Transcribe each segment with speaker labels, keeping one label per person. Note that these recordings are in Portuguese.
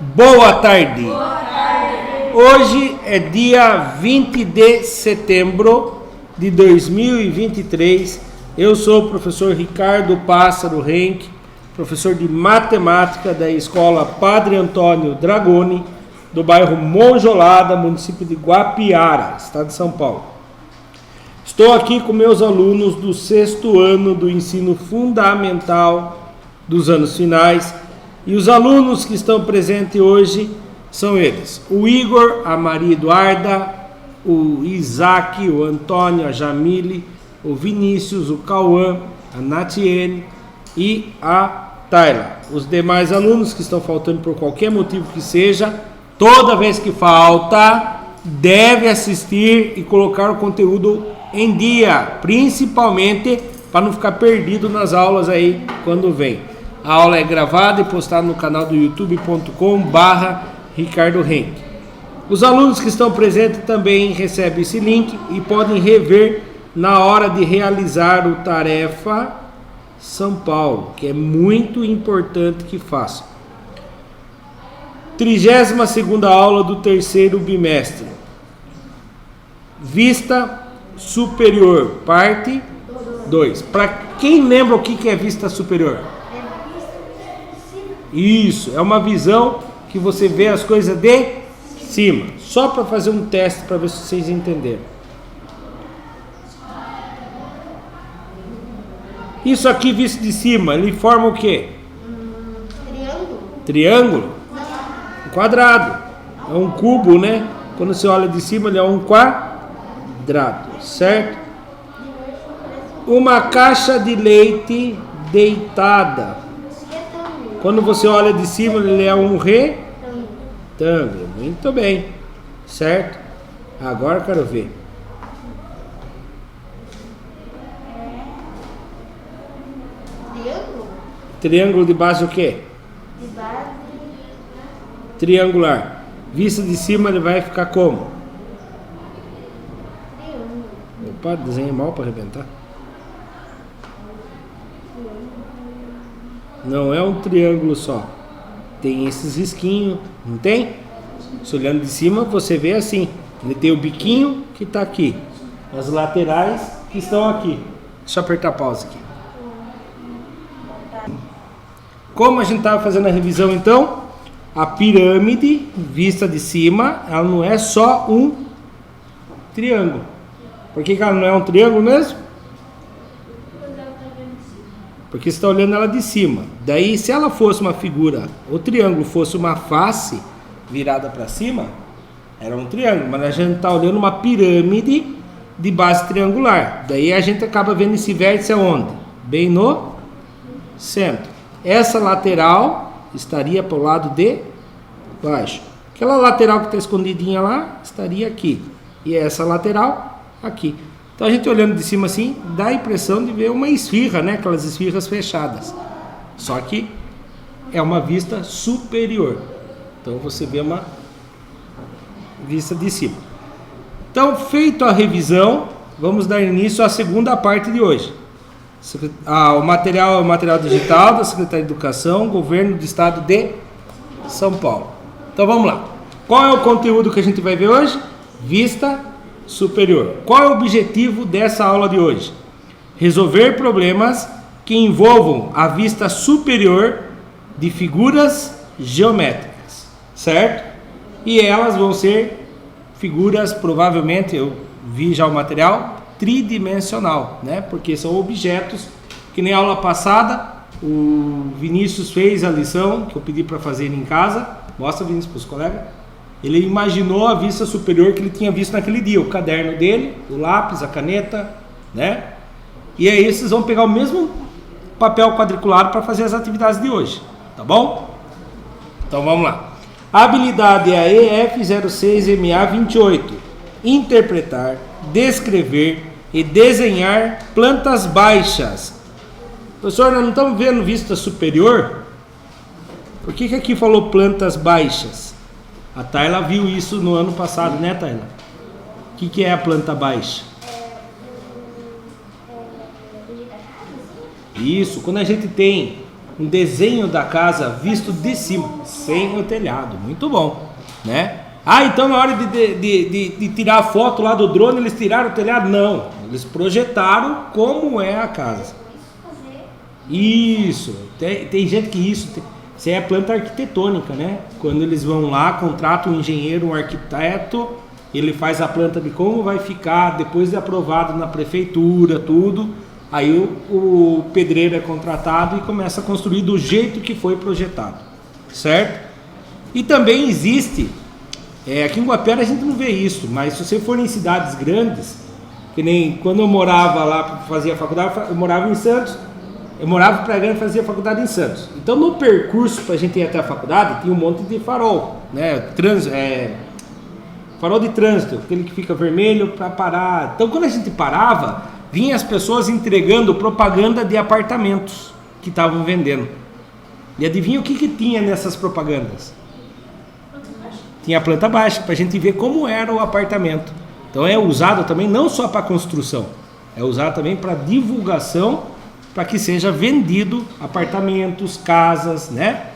Speaker 1: Boa tarde. Hoje é dia 20 de setembro de 2023. Eu sou o professor Ricardo Pássaro Henck, professor de matemática da Escola Padre Antônio Dragoni, do bairro Monjolada, município de Guapiara, estado de São Paulo. Estou aqui com meus alunos do 6º ano do ensino fundamental dos anos finais, e os alunos que estão presentes hoje são eles: o Igor, a Maria Eduarda, o Isaac, o Antônio, a Jamile, o Vinícius, o Cauã, a Natiene e a Tayla. Os demais alunos que estão faltando por qualquer motivo que seja, toda vez que falta, deve assistir e colocar o conteúdo em dia, principalmente para não ficar perdido nas aulas aí quando vem. A aula é gravada e postada no canal do youtube.com/Ricardo Henck. Os alunos que estão presentes também recebem esse link e podem rever na hora de realizar o Tarefa São Paulo, que é muito importante que façam. 32ª aula do 3º bimestre. Vista superior, parte 2. Para quem lembra o que é vista superior? Isso, é uma visão que você vê as coisas de cima. Só para fazer um teste para ver se vocês entenderam. Isso aqui visto de cima, ele forma o quê?
Speaker 2: Triângulo.
Speaker 1: Triângulo? Um quadrado. É um cubo, né? Quando você olha de cima, ele é um quadrado, certo? Uma caixa de leite deitada. Quando você olha de cima, ele é um retângulo. Muito bem, certo? Agora eu quero ver.
Speaker 2: Triângulo?
Speaker 1: Triângulo de base o quê?
Speaker 2: De base.
Speaker 1: Triangular. Vista de cima, ele vai ficar como?
Speaker 2: Triângulo.
Speaker 1: Opa, desenhei mal para arrebentar. Não é um triângulo só. Tem esses risquinhos, não tem? Se olhando de cima, você vê assim. Ele tem o biquinho que está aqui. As laterais que estão aqui. Deixa eu apertar pause aqui. Como a gente estava fazendo a revisão então, a pirâmide vista de cima, ela não é só um triângulo. Por que ela não é um triângulo mesmo? Porque você está olhando ela de cima. Daí, se ela fosse uma figura, o triângulo fosse uma face virada para cima, era um triângulo. Mas a gente está olhando uma pirâmide de base triangular. Daí a gente acaba vendo esse vértice aonde? Bem no centro. Essa lateral estaria para o lado de baixo. Aquela lateral que está escondidinha lá, estaria aqui. E essa lateral, aqui. Então a gente olhando de cima assim, dá a impressão de ver uma esfirra, né? Aquelas esfirras fechadas. Só que é uma vista superior. Então você vê uma vista de cima. Então, feito a revisão, vamos dar início à segunda parte de hoje. O material é o material digital da Secretaria de Educação, Governo do Estado de São Paulo. Então vamos lá. Qual é o conteúdo que a gente vai ver hoje? Vista superior. Qual é o objetivo dessa aula de hoje? Resolver problemas que envolvam a vista superior de figuras geométricas, certo? E elas vão ser figuras, provavelmente, eu vi já o material, tridimensional, né? Porque são objetos que nem a aula passada, o Vinícius fez a lição que eu pedi para fazer em casa. Mostra, Vinícius, para os colegas. Ele imaginou a vista superior que ele tinha visto naquele dia, o caderno dele, o lápis, a caneta, né? E aí vocês vão pegar o mesmo papel quadriculado para fazer as atividades de hoje, tá bom? Então vamos lá. A habilidade é a EF06MA28. Interpretar, descrever e desenhar plantas baixas. Professor, nós não estamos vendo vista superior? Por que aqui falou plantas baixas? A Tayla viu isso no ano passado, né, Tayla? O que é a planta baixa? Isso, quando a gente tem um desenho da casa visto de cima, sem o telhado. Muito bom, né? Ah, então na hora de tirar a foto lá do drone, eles tiraram o telhado? Não, eles projetaram como é a casa. Isso, tem gente que isso é planta arquitetônica, né? Quando eles vão lá, contratam um engenheiro, um arquiteto, ele faz a planta de como vai ficar, depois de aprovado na prefeitura, tudo. Aí o pedreiro é contratado e começa a construir do jeito que foi projetado, certo? E também existe, aqui em Guapera a gente não vê isso, mas se você for em cidades grandes, que nem quando eu morava lá, fazia faculdade, eu morava em Santos, eu morava em Praia Grande e fazia faculdade em Santos. Então no percurso para a gente ir até a faculdade, tinha um monte de farol, né? Farol de trânsito, aquele que fica vermelho para parar. Então quando a gente parava, vinha as pessoas entregando propaganda de apartamentos que estavam vendendo. E adivinha o que tinha nessas propagandas? Tinha a planta baixa, para a gente ver como era o apartamento. Então é usado também não só para construção, é usado também para divulgação, para que seja vendido apartamentos, casas, né?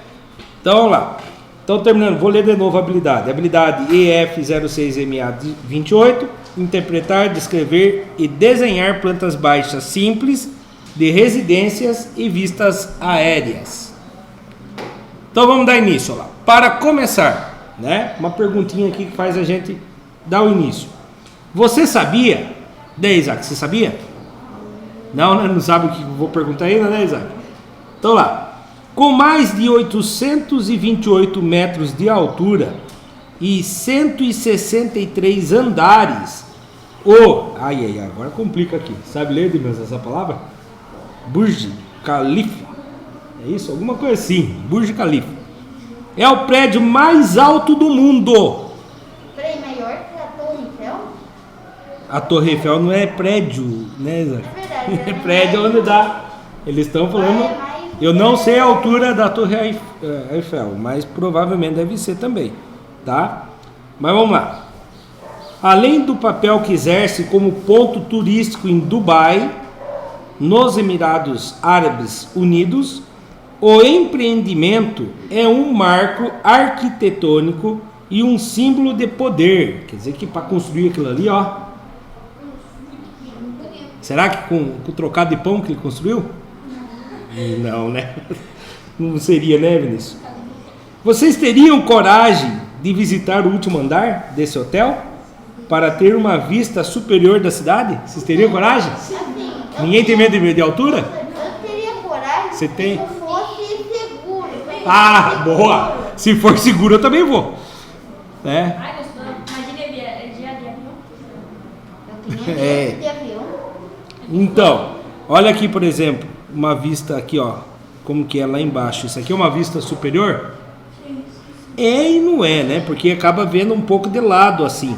Speaker 1: Então vamos lá. Então terminando, vou ler de novo a habilidade. Habilidade EF06MA28, interpretar, descrever e desenhar plantas baixas simples de residências e vistas aéreas. Então vamos dar início lá. Para começar, né? Uma perguntinha aqui que faz a gente dar o início. Você sabia? Isaac, você sabia? Não sabe o que eu vou perguntar ainda, né, Isaac? Então lá. Com mais de 828 metros de altura e 163 andares, agora complica aqui. Sabe ler, Edmans, essa palavra? Burj Khalifa. É isso? Alguma coisa assim. Burj Khalifa. É o prédio mais alto do mundo.
Speaker 2: Peraí, maior que a Torre Eiffel?
Speaker 1: A Torre Eiffel não é prédio, né, Isaac?
Speaker 2: É verdade.
Speaker 1: É prédio onde dá. Eles estão falando... Eu não sei a altura da Torre Eiffel, mas provavelmente deve ser também, tá? Mas vamos lá. Além do papel que exerce como ponto turístico em Dubai, nos Emirados Árabes Unidos, o empreendimento é um marco arquitetônico e um símbolo de poder. Quer dizer que para construir aquilo ali, ó. Será que com o trocado de pão que ele construiu? Não, né? Não seria, né, Vinícius? Vocês teriam coragem de visitar o último andar desse hotel para ter uma vista superior da cidade? Vocês teriam coragem? Ninguém tem medo de altura?
Speaker 2: Eu teria coragem.
Speaker 1: Você tem?
Speaker 2: Se fosse seguro.
Speaker 1: Ah, boa! Se for seguro, eu também vou. Né?
Speaker 3: Ai, gostou. Imagina de avião.
Speaker 2: Eu tenho medo de avião.
Speaker 1: Então, olha aqui, por exemplo, uma vista aqui, ó, como que é lá embaixo. Isso aqui é uma vista superior? É e não é, né? Porque acaba vendo um pouco de lado assim.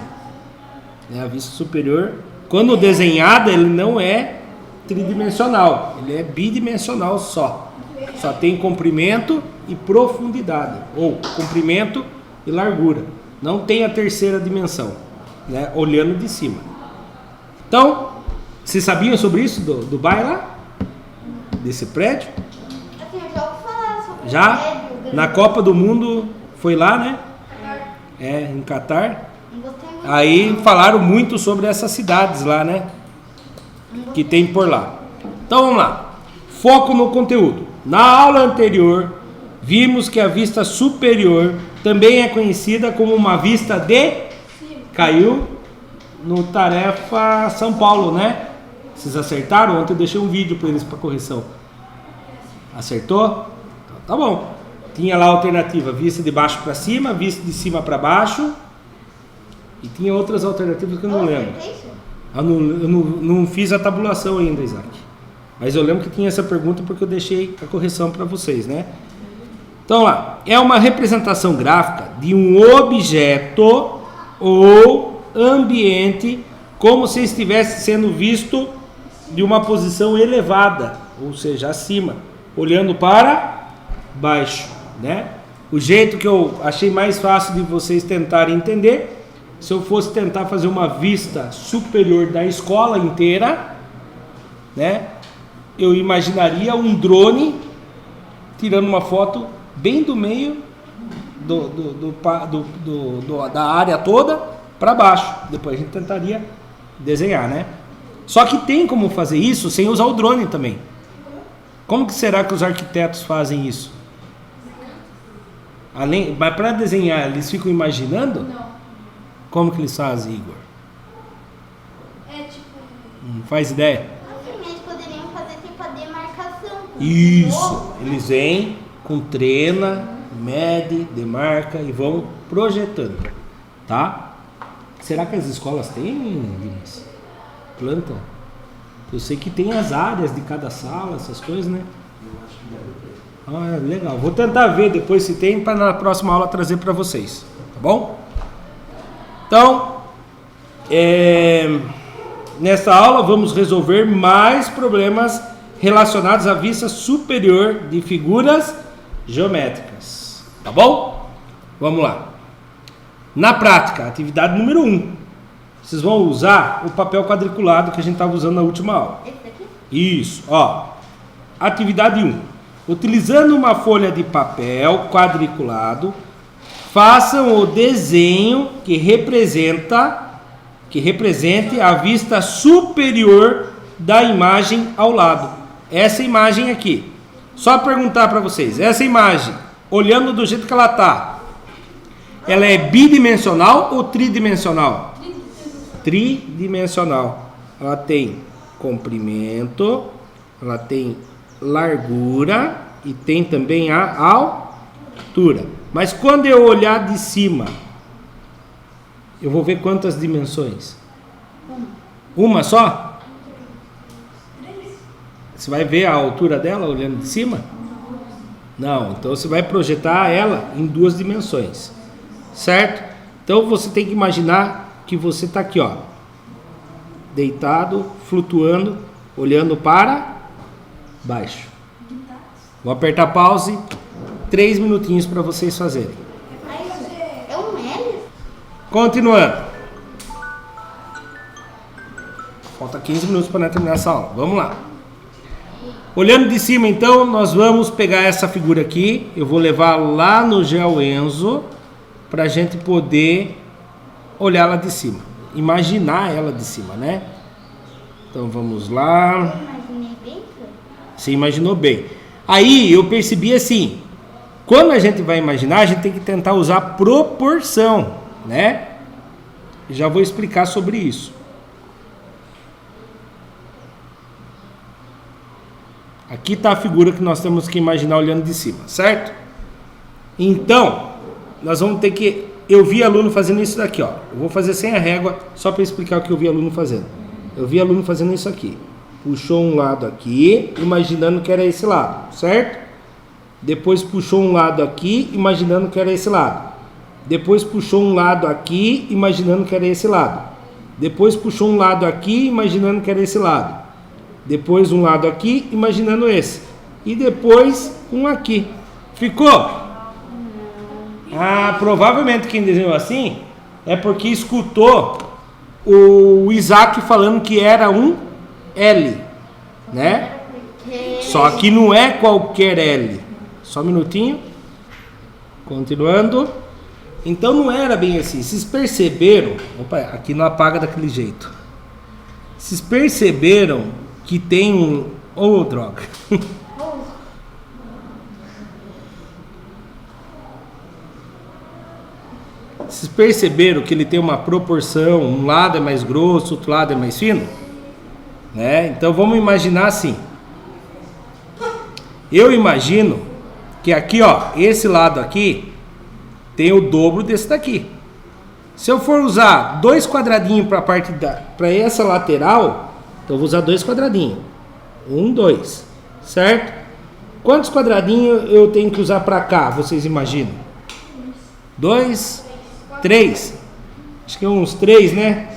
Speaker 1: A vista superior, quando desenhada, ele não é tridimensional, ele é bidimensional só. Só tem comprimento e profundidade, ou comprimento e largura. Não tem a terceira dimensão, né? Olhando de cima. Então, vocês sabiam sobre isso do Dubai lá? Desse prédio?
Speaker 2: Assim, eu já ouvi falar sobre
Speaker 1: Já?
Speaker 2: o prédio grande.
Speaker 1: Na Copa do Mundo foi lá, né? Em Catar.
Speaker 2: Não gostei muito.
Speaker 1: Aí falaram muito sobre essas cidades lá, né? Que tem por lá. Então vamos lá. Foco no conteúdo. Na aula anterior, vimos que a vista superior também é conhecida como uma vista de... Caiu no Tarefa São Paulo, né? Vocês acertaram? Ontem eu deixei um vídeo para eles para correção. Acertou? Então, tá bom. Tinha lá a alternativa, vista de baixo para cima, vista de cima para baixo. E tinha outras alternativas que eu não lembro. Eu não fiz a tabulação ainda, Isaac. Mas eu lembro que tinha essa pergunta porque eu deixei a correção para vocês, né? Então lá, é uma representação gráfica de um objeto ou ambiente como se estivesse sendo visto de uma posição elevada, ou seja, acima, olhando para baixo, né? O jeito que eu achei mais fácil de vocês tentarem entender, se eu fosse tentar fazer uma vista superior da escola inteira, né? Eu imaginaria um drone tirando uma foto bem do meio da área toda para baixo. Depois a gente tentaria desenhar, né? Só que tem como fazer isso sem usar o drone também. Como que será que os arquitetos fazem isso? Mas para desenhar, eles ficam imaginando?
Speaker 3: Não.
Speaker 1: Como que eles fazem, Igor?
Speaker 3: É tipo.
Speaker 1: Não faz ideia?
Speaker 2: Assim, eles poderiam fazer tipo a demarcação.
Speaker 1: Isso. Eles vêm com treina, mede, demarca e vão projetando, tá? Será que as escolas têm, Dimas? Planta? Eu sei que tem as áreas de cada sala, essas coisas, né? Ah, legal. Vou tentar ver depois se tem para na próxima aula trazer para vocês, tá bom? Então, nessa aula vamos resolver mais problemas relacionados à vista superior de figuras geométricas, tá bom? Vamos lá. Na prática, atividade número 1. Vocês vão usar o papel quadriculado que a gente estava usando na última aula.
Speaker 2: Esse daqui?
Speaker 1: Isso, ó. Atividade 1. Utilizando uma folha de papel quadriculado, façam o desenho que represente a vista superior da imagem ao lado. Essa imagem aqui. Só perguntar para vocês, essa imagem, olhando do jeito que ela está, ela é bidimensional ou tridimensional? Tridimensional. Ela tem comprimento, ela tem largura e tem também a altura. Mas quando eu olhar de cima, eu vou ver quantas dimensões? Uma só? Você vai ver a altura dela olhando de cima? Não, então você vai projetar ela em 2 dimensões, certo? Então você tem que imaginar que você está aqui, ó, deitado, flutuando, olhando para baixo. Vou apertar pause, 3 minutinhos para vocês fazerem.
Speaker 2: É um L?
Speaker 1: Continuando. Falta 15 minutos para nós terminar essa aula. Vamos lá. Olhando de cima, então, nós vamos pegar essa figura aqui. Eu vou levar lá no GeoEnso para a gente poder olhar ela de cima. Imaginar ela de cima, né? Então vamos lá.
Speaker 2: Imaginei bem.
Speaker 1: Você imaginou bem. Aí eu percebi assim, quando a gente vai imaginar, a gente tem que tentar usar proporção, né? Já vou explicar sobre isso. Aqui está a figura que nós temos que imaginar olhando de cima, certo? Então, nós vamos ter que... Eu vi aluno fazendo isso daqui, ó. Eu vou fazer sem a régua, só para explicar o que eu vi aluno fazendo. Eu vi aluno fazendo isso aqui. Puxou um lado aqui, imaginando que era esse lado, certo? Depois puxou um lado aqui, imaginando que era esse lado. Depois puxou um lado aqui, imaginando que era esse lado. Depois puxou um lado aqui, imaginando que era esse lado. Depois um lado aqui, imaginando esse. E depois um aqui. Ficou? Ah, provavelmente quem desenhou assim é porque escutou o Isaac falando que era um L, né? Só que não é qualquer L. Só um minutinho. Continuando. Então não era bem assim. Vocês perceberam? Opa, aqui não apaga daquele jeito. Vocês perceberam que tem um... Oh, droga. Vocês perceberam que ele tem uma proporção, um lado é mais grosso, outro lado é mais fino? Né? Então vamos imaginar assim. Eu imagino que aqui, ó, esse lado aqui tem o dobro desse daqui. Se eu for usar 2 quadradinhos para essa lateral, então eu vou usar 2 quadradinhos. 1, 2. Certo? Quantos quadradinhos eu tenho que usar para cá, vocês imaginam? 2, 3. Acho que é uns 3, né?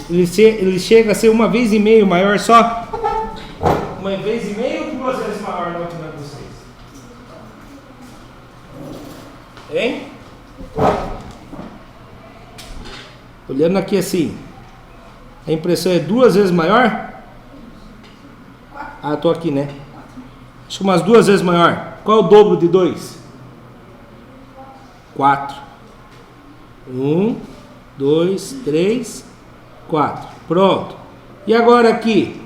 Speaker 1: Ele chega a ser 1,5 vezes maior só? 1,5 vezes ou 2 vezes maior na opinião de vocês? Hein? Olhando aqui assim, a impressão é 2 vezes maior? Ah, tô aqui, né? Acho que umas 2 vezes maior. Qual é o dobro de 2? 4. 1, 2, 3, 4. Pronto. E agora aqui?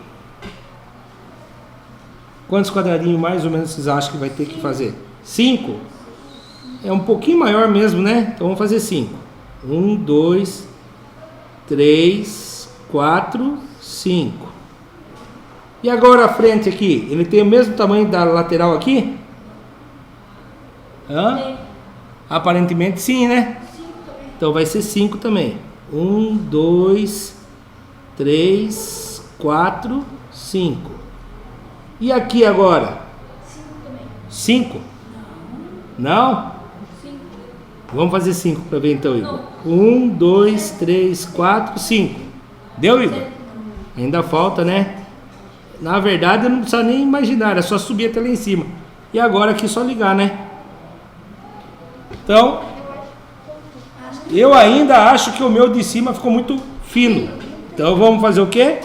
Speaker 1: Quantos quadradinhos mais ou menos vocês acham que vai ter que fazer? 5? É um pouquinho maior mesmo, né? Então vamos fazer 5. 1, 2, 3, 4, 5. E agora a frente aqui? Ele tem o mesmo tamanho da lateral aqui? Hã? Aparentemente sim, né? Então vai ser 5 também. 1, 2, 3, 4, 5. E aqui agora? 5? Não? Vamos fazer 5 para ver então, Igor. 1, 2, 3, 4, 5. Deu, Igor? Ainda falta, né? Na verdade eu não precisa nem imaginar, é só subir até lá em cima. E agora aqui é só ligar, né? Então, eu ainda acho que o meu de cima ficou muito fino. Então vamos fazer o quê?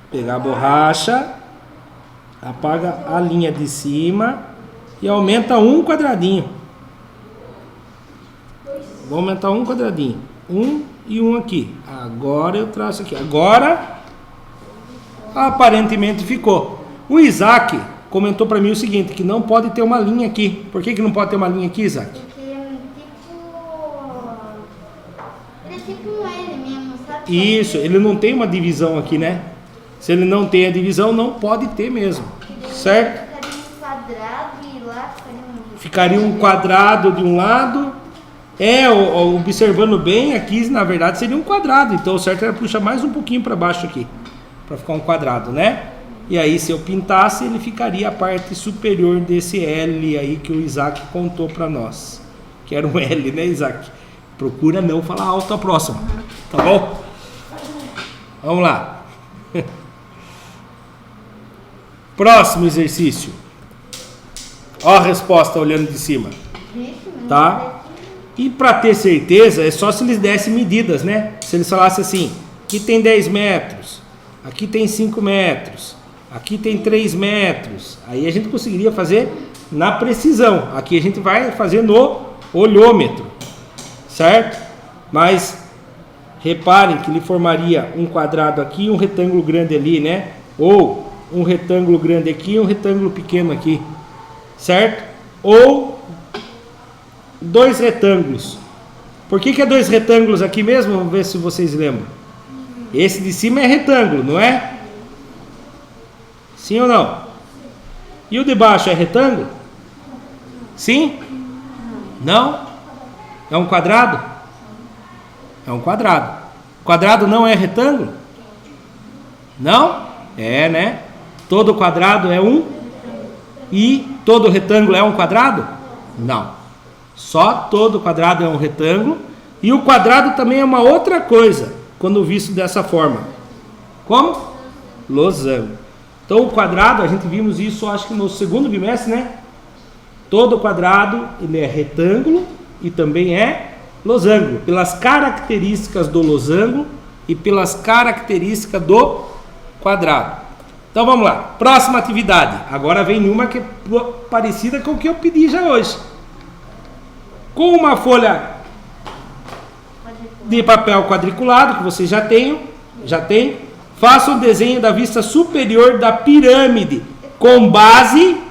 Speaker 1: Pegar a borracha, apaga a linha de cima e aumenta um quadradinho. Vou aumentar um quadradinho. 1 e 1 aqui. Agora eu traço aqui. Agora, aparentemente ficou. O Isaac comentou para mim o seguinte, que não pode ter uma linha aqui. Por que não pode ter uma linha aqui, Isaac?
Speaker 2: Porque ele é tipo um L mesmo, sabe?
Speaker 1: Isso, ele não tem uma divisão aqui, né? Se ele não tem a divisão, não pode ter mesmo. Certo?
Speaker 2: Ficaria um quadrado e lá
Speaker 1: Ficaria um quadrado de um lado. Observando bem, aqui na verdade seria um quadrado. Então o certo era puxar mais um pouquinho para baixo aqui, para ficar um quadrado, né? E aí se eu pintasse, ele ficaria a parte superior desse L aí que o Isaac contou para nós. Que era um L, né, Isaac? Procura não falar alto a próxima, tá bom? Vamos lá. Próximo exercício. Ó a resposta olhando de cima, tá? E para ter certeza, é só se eles dessem medidas, né? Se eles falassem assim, aqui tem 10 metros, aqui tem 5 metros, aqui tem 3 metros. Aí a gente conseguiria fazer na precisão. Aqui a gente vai fazer no olhômetro, certo? Mas reparem que ele formaria um quadrado aqui e um retângulo grande ali, né? Ou um retângulo grande aqui e um retângulo pequeno aqui, certo? Ou dois retângulos. Por que é dois retângulos aqui mesmo? Vamos ver se vocês lembram. Esse de cima é retângulo, não é? Sim ou não? E o de baixo é retângulo? Sim? Não? É um quadrado? É um quadrado. Quadrado não é retângulo? Não? É, né? Todo quadrado é um? E todo retângulo é um quadrado? Não. Só todo quadrado é um retângulo. E o quadrado também é uma outra coisa, quando visto dessa forma. Como? Losango. Então o quadrado, a gente vimos isso acho que no segundo bimestre, né? Todo quadrado, ele é retângulo e também é losango. Pelas características do losango e pelas características do quadrado. Então vamos lá. Próxima atividade. Agora vem uma que é parecida com o que eu pedi já hoje. Com uma folha de papel quadriculado, que vocês já têm, faça o desenho da vista superior da pirâmide com base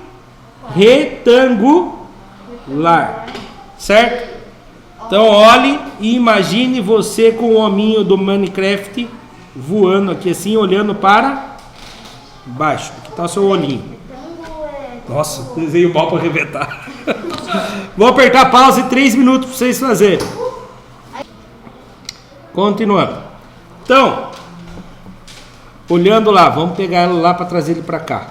Speaker 1: retangular, certo? Então olhe e imagine você com o hominho do Minecraft voando aqui assim, olhando para baixo. Aqui está o seu olhinho. Nossa, desenho mal para arrebentar. Vou apertar pausa em 3 minutos para vocês fazerem. Continuando. Então, olhando lá, vamos pegar ele lá para trazer ele para cá.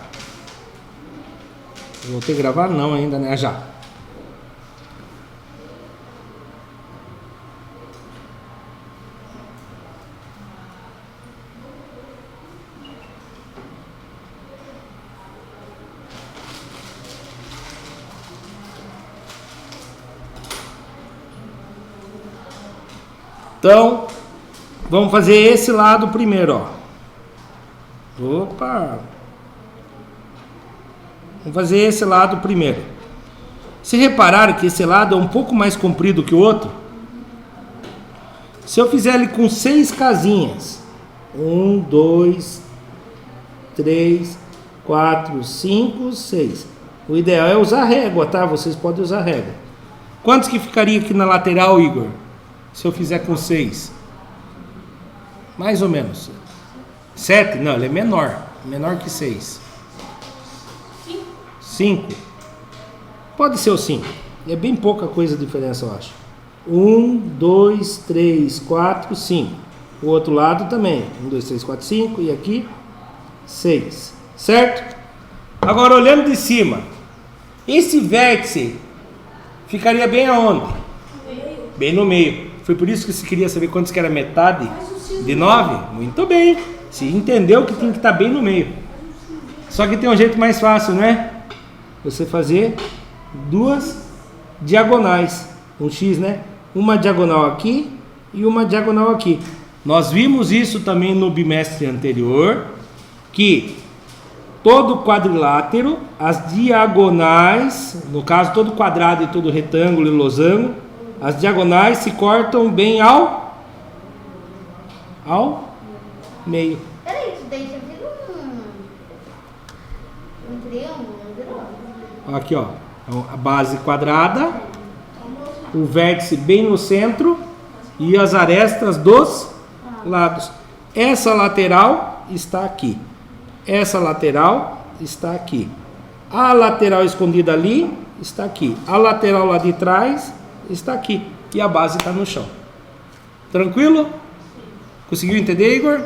Speaker 1: Vou ter que gravar? Não ainda, né? Já. Então, vamos fazer esse lado primeiro, ó. Opa! Vamos fazer esse lado primeiro. Se repararam que esse lado é um pouco mais comprido que o outro? Se eu fizer ele com 6 casinhas, 1, 2, 3, 4, 5, 6. O ideal é usar régua, tá? Vocês podem usar régua. Quantos que ficaria aqui na lateral, Igor? Se eu fizer com 6? Mais ou menos. 7? Não, ele é menor. Menor que 6. 5. Pode ser o 5. É bem pouca coisa a diferença, eu acho. 1, 2, 3, 4, 5. O outro lado também. 1, 2, 3, 4, 5. E aqui, 6. Certo? Agora, olhando de cima. Esse vértice ficaria bem aonde? Bem no meio. Foi por isso que você queria saber quantos que era metade de 9? Muito bem. Você entendeu que tem que estar bem no meio. Só que tem um jeito mais fácil, né? Você fazer 2 diagonais. Um X, né? Uma diagonal aqui e uma diagonal aqui. Nós vimos isso também no bimestre anterior, que todo quadrilátero, as diagonais, no caso todo quadrado e todo retângulo e losango, as diagonais se cortam bem ao meio.
Speaker 2: Peraí, isso daí já vira um triângulo, não virou?
Speaker 1: Aqui, ó, a base quadrada, o vértice bem no centro e as arestas dos lados. Essa lateral está aqui. Essa lateral está aqui. A lateral escondida ali está aqui. A lateral lá de trás está aqui. E a base está no chão. Tranquilo? Conseguiu entender, Igor?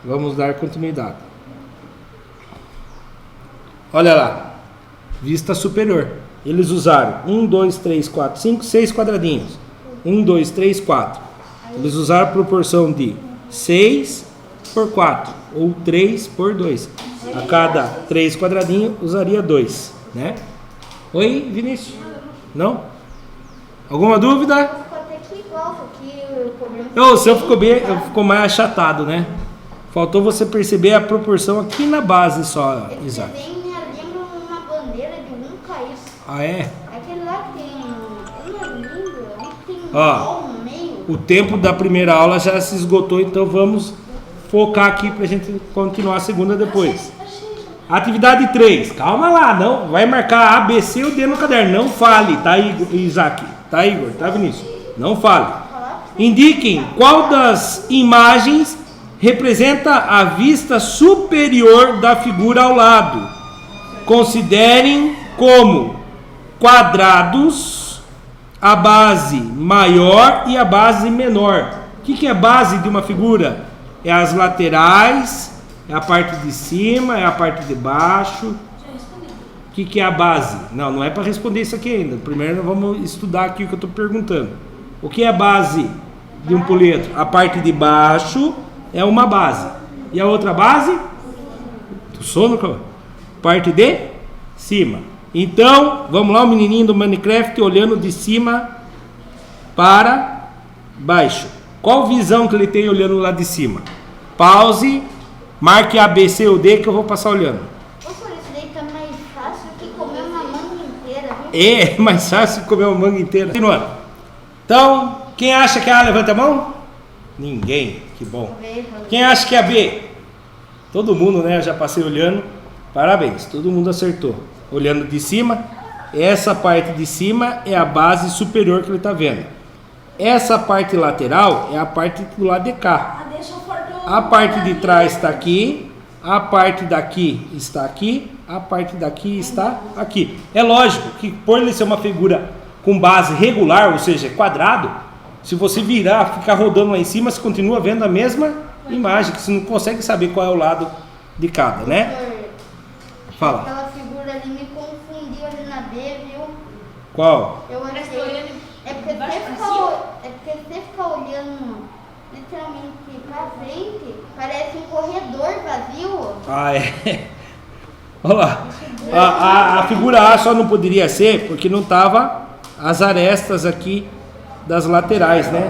Speaker 1: Vamos dar continuidade. Olha lá. Vista superior. Eles usaram 1, 2, 3, 4, 5, 6 quadradinhos. 1, 2, 3, 4. Eles usaram a proporção de 6 por 4 ou 3 por 2. A cada 3 quadradinhos usaria 2, né? Oi, Vinícius? Não? Alguma dúvida?
Speaker 2: Ficou até que igual, só que o problema...
Speaker 1: O seu ficou mais achatado, né? Faltou você perceber a proporção aqui na base só, Isaac.
Speaker 2: Esse desenho lembra uma bandeira de um país.
Speaker 1: Ah, é?
Speaker 2: Aquele lá que tem... Ele é lindo, tem um
Speaker 1: Ó,
Speaker 2: sol no meio.
Speaker 1: o tempo da primeira aula já se esgotou, então vamos focar aqui pra gente continuar a segunda depois. Atividade 3. Calma lá, não vai marcar A, B, C ou D no caderno. Não fale, tá, Isaac? Tá, Igor? Tá, Vinícius? Não fale. Indiquem qual das imagens representa a vista superior da figura ao lado. Considerem como quadrados a base maior e a base menor. O que é a base de uma figura? É as laterais, é a parte de cima, é a parte de baixo. O que é a base? Não, não é para responder isso aqui ainda. Primeiro nós vamos estudar aqui o que eu estou perguntando. O que é a base de um poliedro? A parte de baixo é uma base. E a outra base? Do sono, parte de cima. Então, vamos lá, o menininho do Minecraft olhando de cima para baixo. Qual visão que ele tem olhando lá de cima? Pause, marque A, B, C ou D que eu vou passar olhando.
Speaker 2: Professor, isso daí tá mais fácil que comer uma manga inteira, viu?
Speaker 1: É mais fácil comer uma manga inteira. Continuando. Então, quem acha que é A, levanta a mão? Ninguém, que bom. Quem acha que é a B? Todo mundo, né? Eu já passei olhando. Parabéns, todo mundo acertou. Olhando de cima, essa parte de cima é a base superior que ele está vendo. Essa parte lateral é a parte do lado de cá. A parte de trás está aqui, a parte daqui está aqui, a parte daqui está aqui. É lógico que por ele ser uma figura com base regular, ou seja, quadrado, se você virar, ficar rodando lá em cima, você continua vendo a mesma imagem, que você não consegue saber qual é o lado de cada, né? Fala.
Speaker 2: Aquela figura ali me confundiu ali na B, viu?
Speaker 1: Qual?
Speaker 2: Eu achei. É porque você ficar olhando literalmente pra frente, parece um corredor vazio.
Speaker 1: Ah, é. Olha lá. A figura A só não poderia ser porque não tava as arestas aqui das laterais, né?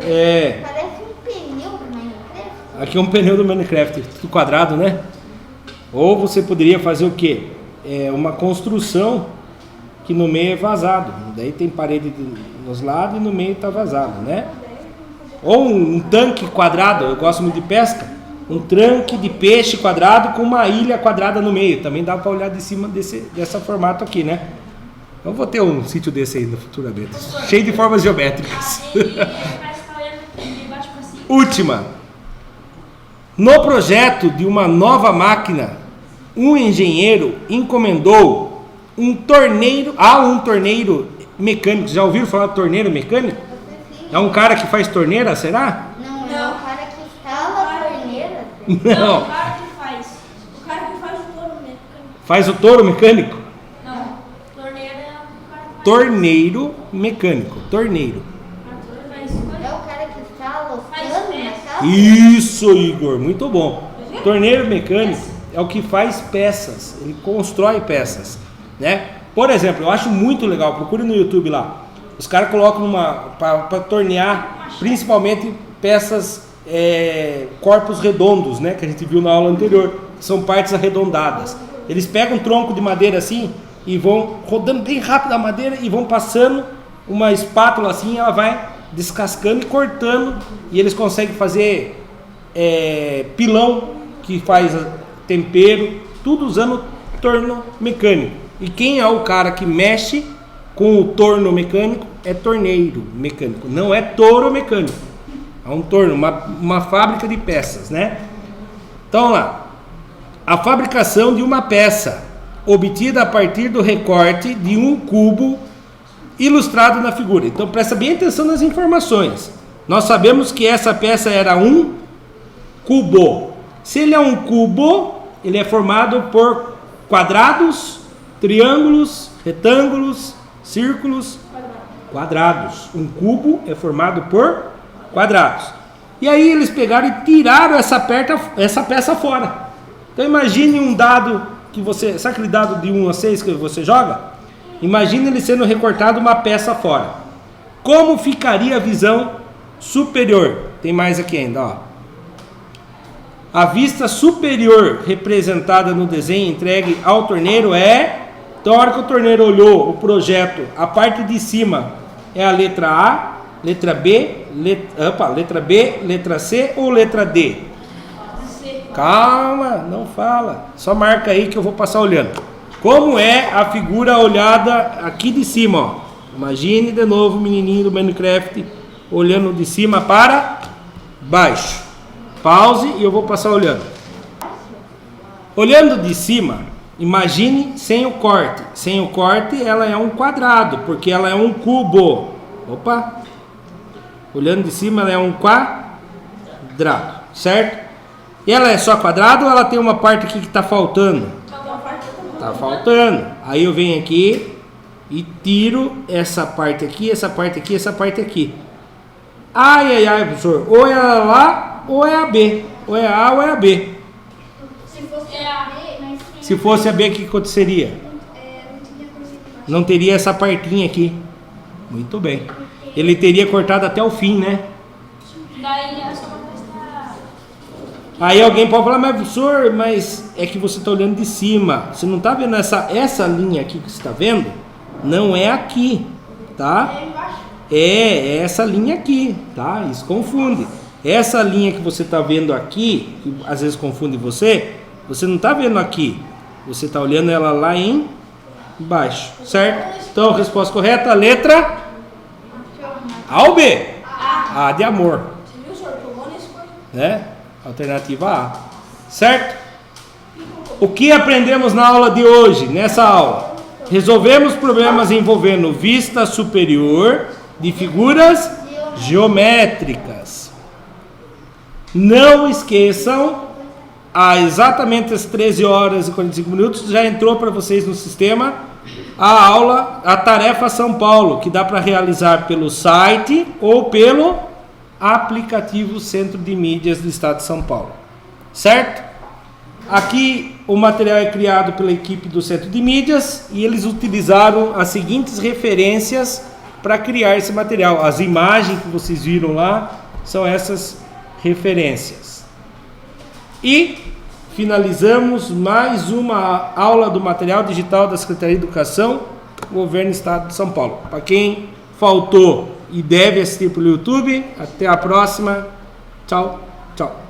Speaker 1: É.
Speaker 2: Parece um pneu do Minecraft.
Speaker 1: Aqui é um pneu do Minecraft, tudo quadrado, né? Ou você poderia fazer o quê? Uma construção que no meio é vazado. Daí tem parede nos lados e no meio está vazado, né? Ou um tanque quadrado, eu gosto muito de pesca. Um tanque de peixe quadrado com uma ilha quadrada no meio. Também dá para olhar de cima dessa formato aqui, né? Eu vou ter um sítio desse aí no futuramente. Cheio de formas geométricas. Última. No projeto de uma nova máquina, um engenheiro encomendou um torneiro mecânico. Já ouviram falar de torneiro mecânico? É um cara que faz torneira, será?
Speaker 2: Não, é o cara que instala a torneira.
Speaker 1: Não.
Speaker 3: O cara que faz. O cara que faz o touro mecânico.
Speaker 1: Faz o touro mecânico?
Speaker 3: Não. Torneira é o cara que faz.
Speaker 1: Torneiro mecânico. Torneiro.
Speaker 2: É o cara que instala os
Speaker 3: Faz
Speaker 2: canos na
Speaker 3: peça.
Speaker 2: casa.
Speaker 1: Isso, Igor, muito bom. Torneiro mecânico é o que faz peças, ele constrói peças, né? Por exemplo, eu acho muito legal, procure no YouTube lá. Os caras colocam para tornear, principalmente peças, corpos redondos, né? Que a gente viu na aula anterior, são partes arredondadas. Eles pegam um tronco de madeira assim e vão rodando bem rápido a madeira e vão passando uma espátula assim, ela vai descascando e cortando, e eles conseguem fazer pilão que faz tempero, tudo usando torno mecânico. E quem é o cara que mexe com o torno mecânico é torneiro mecânico, não é touro mecânico. É um torno, uma fábrica de peças, né? Então lá, a fabricação de uma peça obtida a partir do recorte de um cubo ilustrado na figura. Então presta bem atenção nas informações. Nós sabemos que essa peça era um cubo. Se ele é um cubo, ele é formado por quadrados, triângulos, retângulos, círculos, quadrados. Um cubo é formado por quadrados. E aí eles pegaram e tiraram essa peça fora. Então imagine um dado que você... Sabe aquele dado de 1 a 6 que você joga? Imagine ele sendo recortado uma peça fora. Como ficaria a visão superior? Tem mais aqui ainda, ó. A vista superior representada no desenho entregue ao torneiro é... Então, a hora que o torneiro olhou o projeto, a parte de cima é a letra A, letra B, letra C ou letra D?
Speaker 3: C.
Speaker 1: Calma, não fala. Só marca aí que eu vou passar olhando. Como é a figura olhada aqui de cima, ó. Imagine de novo o menininho do Minecraft olhando de cima para baixo. Pause e eu vou passar olhando. Olhando de cima, imagine sem o corte. Sem o corte, ela é um quadrado, porque ela é um cubo. Opa! Olhando de cima, ela é um quadrado, certo? E ela é só quadrado ou ela tem uma parte aqui que está faltando? Tá faltando. Aí eu venho aqui e tiro essa parte aqui, essa parte aqui, essa parte aqui. Ai, professor. Ou é a lá ou é a B. Ou é a A ou é a B.
Speaker 3: Se fosse a B,
Speaker 1: Se fosse a B, o que aconteceria? Não teria essa partinha aqui. Muito bem. Ele teria cortado até o fim, né?
Speaker 3: daí é só uma coisa.
Speaker 1: Aí alguém pode falar, mas professor, mas é que você está olhando de cima. Você não está vendo essa linha aqui que você está vendo? Não é aqui, tá? É essa linha aqui, tá? Isso confunde. Essa linha que você está vendo aqui, que às vezes confunde você não está vendo aqui. Você está olhando ela lá embaixo, certo? Então, resposta correta, letra A ou B? A de amor.
Speaker 3: Você viu, senhor? Pegou nesse coisa?
Speaker 1: Né? Alternativa A. Certo? O que aprendemos na aula de hoje, nessa aula? Resolvemos problemas envolvendo vista superior de figuras geométricas. Não esqueçam, exatamente às 13 horas e 45 minutos, já entrou para vocês no sistema a aula, a tarefa São Paulo, que dá para realizar pelo site ou pelo aplicativo Centro de Mídias do Estado de São Paulo, certo? Aqui o material é criado pela equipe do Centro de Mídias e eles utilizaram as seguintes referências para criar esse material. As imagens que vocês viram lá são essas referências. E finalizamos mais uma aula do material digital da Secretaria de Educação, Governo do Estado de São Paulo. Para quem faltou e deve assistir pelo YouTube, até a próxima. Tchau, tchau.